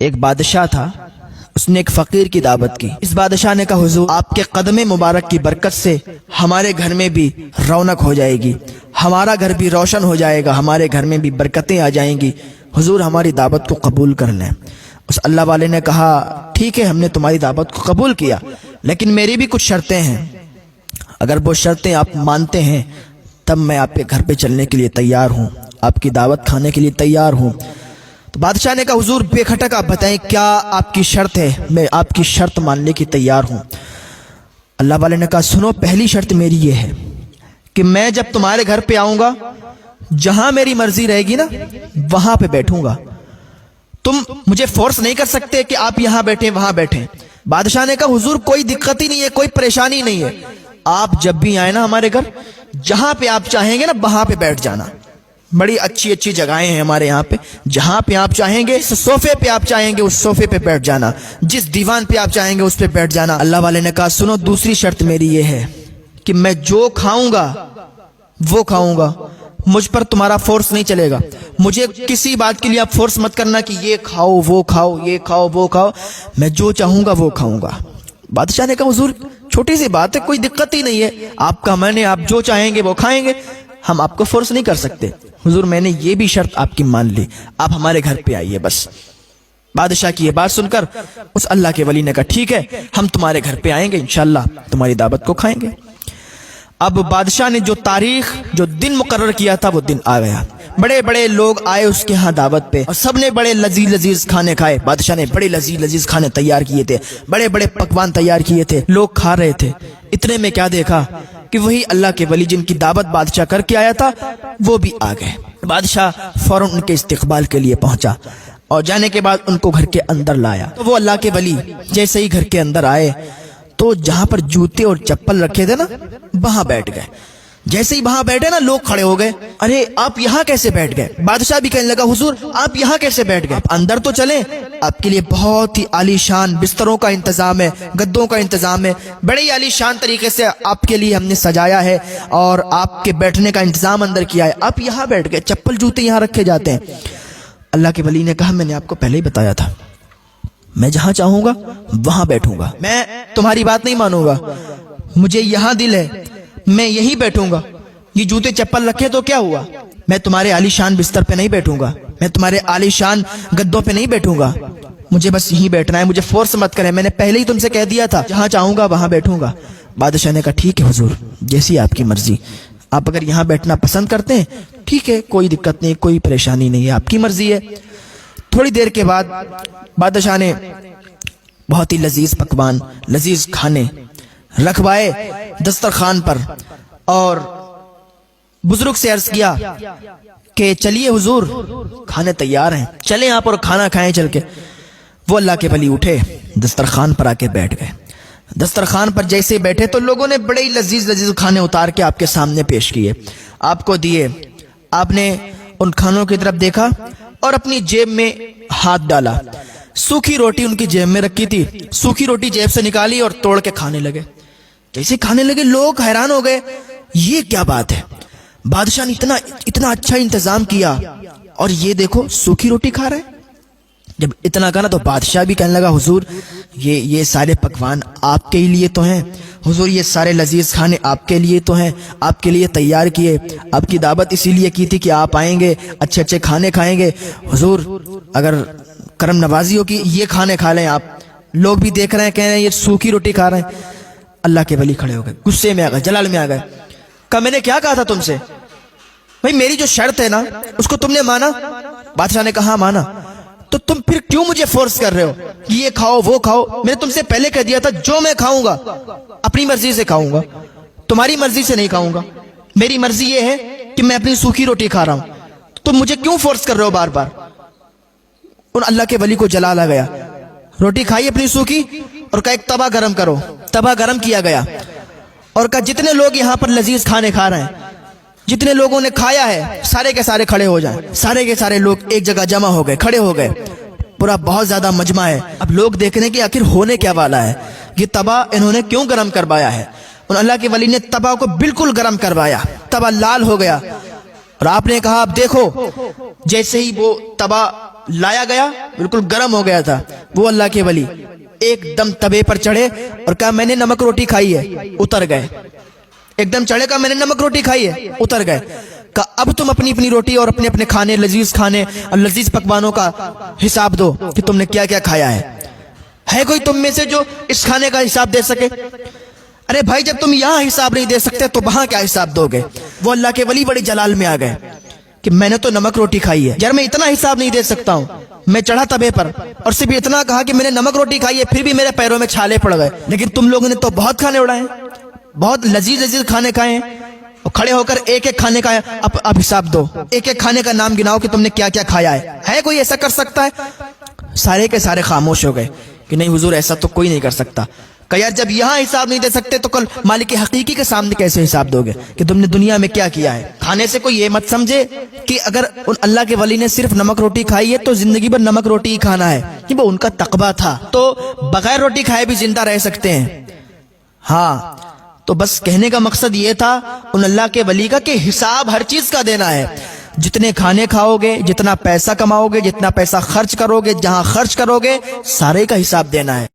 ایک بادشاہ تھا، اس نے ایک فقیر کی دعوت کی۔ اس بادشاہ نے کہا حضور آپ کے قدم مبارک کی برکت سے ہمارے گھر میں بھی رونق ہو جائے گی، ہمارا گھر بھی روشن ہو جائے گا، ہمارے گھر میں بھی برکتیں آ جائیں گی، حضور ہماری دعوت کو قبول کر لیں۔ اس اللہ والے نے کہا ٹھیک ہے، ہم نے تمہاری دعوت کو قبول کیا، لیکن میری بھی کچھ شرطیں ہیں، اگر وہ شرطیں آپ مانتے ہیں تب میں آپ کے گھر پہ چلنے کے لیے تیار ہوں، آپ کی دعوت کھانے کے لیے تیار ہوں۔ تو بادشاہ نے کہا حضور بے کھٹک آپ بتائیں کیا آپ کی شرط ہے، میں آپ کی شرط ماننے کی تیار ہوں۔ اللہ والے نے کہا سنو، پہلی شرط میری یہ ہے کہ میں جب تمہارے گھر پہ آؤں گا، جہاں میری مرضی رہے گی نا وہاں پہ بیٹھوں گا، تم مجھے فورس نہیں کر سکتے کہ آپ یہاں بیٹھیں وہاں بیٹھیں۔ بادشاہ نے کہا حضور کوئی دقت ہی نہیں ہے، کوئی پریشانی نہیں ہے، آپ جب بھی آئے نا ہمارے گھر، جہاں پہ آپ چاہیں گے نا وہاں پہ بیٹھ جانا، بڑی اچھی اچھی جگہیں ہیں ہمارے یہاں پہ، جہاں پہ آپ چاہیں گے، صوفے پہ آپ چاہیں گے اس صوفے پہ بیٹھ جانا، جس دیوان پہ آپ چاہیں گے اس پہ بیٹھ جانا۔ اللہ والے نے کہا سنو دوسری شرط میری یہ ہے کہ میں جو کھاؤں گا وہ کھاؤں گا، مجھ پر تمہارا فورس نہیں چلے گا، مجھے کسی بات کے لیے آپ فورس مت کرنا کہ یہ کھاؤ وہ کھاؤ یہ کھاؤ وہ کھاؤ، میں جو چاہوں گا وہ کھاؤں گا۔ بادشاہ نے کہا حضور چھوٹی سی بات ہے، کوئی دقت ہی نہیں ہے، آپ کا من ہے، آپ جو چاہیں گے وہ کھائیں گے، ہم آپ کو فورس نہیں کر سکتے۔ حضور میں نے یہ بھی شرط آپ کی مان لی، آپ ہمارے گھر پہ آئیے بس۔ بادشاہ کی یہ بات سن کر اس اللہ کے ولی نے کہا ٹھیک ہے، ہم تمہارے گھر پہ آئیں گے، انشاءاللہ تمہاری دعوت کو کھائیں گے۔ اب بادشاہ نے جو تاریخ جو دن مقرر کیا تھا وہ دن آ گیا، بڑے بڑے لوگ آئے اس کے ہاں دعوت پہ، اور سب نے بڑے لذیذ لذیذ کھانے کھائے۔ بادشاہ نے بڑے لذیذ لذیذ کھانے تیار کیے تھے، بڑے بڑے پکوان تیار کیے تھے، لوگ کھا رہے تھے۔ اتنے میں کیا دیکھا کہ وہی اللہ کے ولی جن کی دعوت بادشاہ کر کے آیا تھا وہ بھی آ گئے۔ بادشاہ فوراً ان کے استقبال کے لیے پہنچا اور جانے کے بعد ان کو گھر کے اندر لایا۔ تو وہ اللہ کے ولی جیسے ہی گھر کے اندر آئے تو جہاں پر جوتے اور چپل رکھے تھے نا وہاں بیٹھ گئے۔ جیسے ہی وہاں بیٹھے نا لوگ کھڑے ہو گئے، ارے آپ یہاں کیسے بیٹھ گئے؟ بادشاہ بھی کہنے لگا حضور آپ یہاں کیسے بیٹھ گئے؟ اندر تو چلیں، آپ کے لیے بہت ہی عالی شان بستروں کا انتظام ہے، گدوں کا انتظام ہے، بڑے ہی عالی شان طریقے سے آپ کے لیے ہم نے سجایا ہے اور آپ کے بیٹھنے کا انتظام اندر کیا ہے، آپ یہاں بیٹھ گئے، چپل جوتے یہاں رکھے جاتے ہیں۔ اللہ کے ولی نے کہا میں نے آپ کو پہلے ہی بتایا تھا، میں جہاں چاہوں گا وہاں بیٹھوں گا، میں تمہاری بات نہیں مانوں گا، مجھے یہاں دل ہے میں یہی بیٹھوں گا، یہ جوتے چپل رکھے تو کیا ہوا، میں تمہارے عالی شان بستر پہ نہیں بیٹھوں گا، میں تمہارے عالی شان گدوں پہ نہیں بیٹھوں گا، مجھے بس یہی بیٹھنا ہے، مجھے فورس مت کریں، میں نے پہلے ہی تم سے کہہ دیا تھا جہاں چاہوں گا وہاں بیٹھوں گا۔ بادشاہ نے کہا ٹھیک ہے حضور جیسی آپ کی مرضی، آپ اگر یہاں بیٹھنا پسند کرتے ہیں ٹھیک ہے، کوئی دقت نہیں، کوئی پریشانی نہیں ہے، آپ کی مرضی ہے۔ تھوڑی دیر کے بعد بادشاہ نے بہت ہی لذیذ پکوان لذیذ کھانے رکھوائے دسترخوان پر اور بزرگ سے عرض کیا کہ چلیے حضور کھانے تیار ہیں، چلیں آپ اور کھانا کھائیں چل کے۔ وہ اللہ کے ولی اٹھے دسترخوان پر آ کے بیٹھ گئے۔ دسترخوان پر جیسے بیٹھے تو لوگوں نے بڑے ہی لذیذ لذیذ کھانے اتار کے آپ کے سامنے پیش کیے، آپ کو دیے۔ آپ نے ان کھانوں کی طرف دیکھا اور اپنی جیب میں ہاتھ ڈالا، سوکھی روٹی ان کی جیب میں رکھی تھی، سوکھی روٹی جیب سے نکالی اور توڑ کے کھانے لگے۔ جیسے کھانے لگے لوگ حیران ہو گئے، یہ کیا بات ہے، بادشاہ نے اتنا اچھا انتظام کیا اور یہ دیکھو سوکھی روٹی کھا رہے ہیں۔ جب اتنا کہا نا تو بادشاہ بھی کہنے لگا حضور یہ سارے پکوان آپ کے ہی لیے تو ہیں، حضور یہ سارے لذیذ کھانے آپ کے لیے تو ہیں، آپ کے لیے تیار کیے، آپ کی دعوت اسی لیے کی تھی کہ آپ آئیں گے اچھے اچھے کھانے کھائیں گے، حضور اگر کرم نوازی ہو کہ یہ کھانے کھا لیں آپ۔ لوگ بھی دیکھ رہے ہیں کہہ رہے ہیں یہ سوکھی روٹی کھا رہے ہیں۔ اللہ کے ولی کھڑے ہو گئے، غصے میں آ گئے، جلال میں آ گئے، کہا میں نے کیا کہا تھا تم سے، بھئی میری جو شرط ہے نا اس کو تم نے مانا؟ بادشاہ نے کہا مانا۔ تو تم پھر کیوں مجھے فورس کر رہے ہو کہ یہ کھاؤ وہ کھاؤ؟ میں نے تم سے پہلے کہہ دیا تھا جو میں کھاؤں گا اپنی مرضی سے کھاؤں گا، تمہاری مرضی سے نہیں کھاؤں گا، میری مرضی یہ ہے کہ میں اپنی سوکھی روٹی کھا رہا ہوں، تم مجھے کیوں فورس کر رہے ہو بار بار؟ ان اللہ کے ولی کو جلال آ گیا، روٹی کھائی اپنی سوکھی اور کہا ایک توا گرم کرو۔ توا گرم کیا گیا اور کہا جتنے لوگ یہاں پر لذیذ کھانے کھا رہے ہیں، جتنے لوگوں نے کھایا ہے سارے کے سارے کھڑے ہو جائیں۔ سارے کے سارے لوگ ایک جگہ جمع ہو گئے، کھڑے ہو گئے، پورا بہت زیادہ مجمع ہے۔ اب لوگ دیکھ رہے ہیں کہ آخر ہونے کیا والا ہے، یہ توا انہوں نے کیوں گرم کروایا ہے۔ اور اللہ کے ولی نے توا کو بالکل گرم کروایا، توا لال ہو گیا اور آپ نے کہا اب دیکھو، جیسے ہی وہ توا لایا گیا بالکل گرم ہو گیا تھا. وہ اللہ کے ولی ایک دم توے پر چڑھے اور کہا میں نے نمک روٹی کھائی ہے, اتر گئے. ایک دم چڑھے کہا میں نے نمک روٹی کھائی ہے, اتر گئے. کہا اب تم اپنی اپنی روٹی اور اپنے اپنے کھانے, لذیذ کھانے اور لذیذ پکوانوں کا حساب دو کہ تم نے کیا کیا کھایا ہے. ہے کوئی تم میں سے جو اس کھانے کا حساب دے سکے؟ ارے بھائی جب تم یہاں حساب نہیں دے سکتے تو وہاں کیا حساب دو گے؟ وہ اللہ کے ولی بڑے جلال میں آ گئے کہ میں نے تو نمک روٹی کھائی ہے یار, میں اتنا حساب نہیں دے سکتا ہوں. میں چڑھا توے پر اور صرف اتنا کہا کہ میں نے نمک روٹی کھائی ہے, پھر بھی میرے پیروں میں چھالے پڑ گئے. لیکن تم لوگوں نے تو بہت کھانے اڑائے, بہت لذیذ لذیذ کھانے کھائے ہیں, اور کھڑے ہو کر ایک ایک کھانے کا اب حساب دو, ایک ایک کھانے کا نام گناؤ کہ تم نے کیا کیا کھایا ہے. ہے کوئی ایسا کر سکتا ہے؟ سارے کے سارے خاموش ہو گئے کہ نہیں حضور ایسا تو کوئی نہیں کر سکتا. کہ یار جب یہاں حساب نہیں دے سکتے تو کل مالک حقیقی کے سامنے کیسے حساب دو گے کہ تم نے دنیا میں کیا کیا ہے. کھانے سے کوئی یہ مت سمجھے کہ اگر ان اللہ کے ولی نے صرف نمک روٹی کھائی ہے تو زندگی بھر نمک روٹی ہی کھانا ہے, کہ وہ ان کا تقویٰ تھا تو بغیر روٹی کھائے بھی زندہ رہ سکتے ہیں. ہاں تو بس کہنے کا مقصد یہ تھا ان اللہ کے ولی کا کہ حساب ہر چیز کا دینا ہے. جتنے کھانے کھاؤ گے, جتنا پیسہ کماؤ گے, جتنا پیسہ خرچ کرو گے, جہاں خرچ کرو گے, سارے کا حساب دینا ہے.